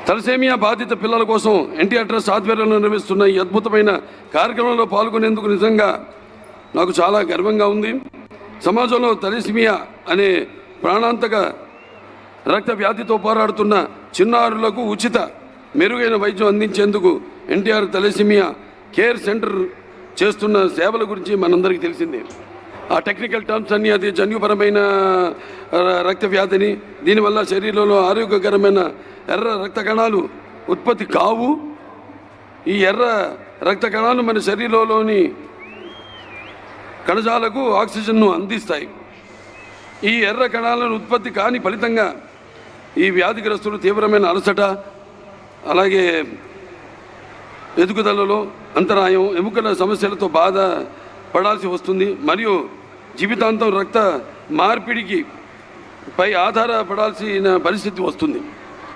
Thalassemia బాధిత పిల్లల కోసం ఎన్టీఆర్ ట్రస్ట్ ఆధ్వర్యంలో నిర్వహిస్తున్న ఈ అద్భుతమైన కార్యక్రమంలో పాల్గొనేందుకు నిజంగా నాకు చాలా గర్వంగా ఉంది. సమాజంలో తలసేమియా అనే ప్రాణాంతక రక్త వ్యాధితో పోరాడుతున్న చిన్నారులకు ఉచిత మెరుగైన వైద్యం అందించేందుకు ఎన్టీఆర్ తలసేమియా కేర్ సెంటర్ చేస్తున్న సేవల గురించి మనందరికీ తెలిసిందే. ఆ టెక్నికల్ టర్మ్స్ అన్నీ అది జన్యుపరమైన రక్త వ్యాధిని, దీనివల్ల శరీరంలో ఆరోగ్యకరమైన ఎర్ర రక్త కణాలు ఉత్పత్తి కావు. ఈ ఎర్ర రక్త కణాలు మన శరీరంలోని కణజాలకు ఆక్సిజన్ను అందిస్తాయి. ఈ ఎర్ర కణాలను ఉత్పత్తి కాని ఫలితంగా ఈ వ్యాధిగ్రస్తులు తీవ్రమైన అలసట, అలాగే ఎదుగుదలలో అంతరాయం, ఎముకల సమస్యలతో బాధ పడాల్సి వస్తుంది. మరియు జీవితాంతం రక్త మార్పిడికి పై ఆధారపడాల్సిన పరిస్థితి వస్తుంది.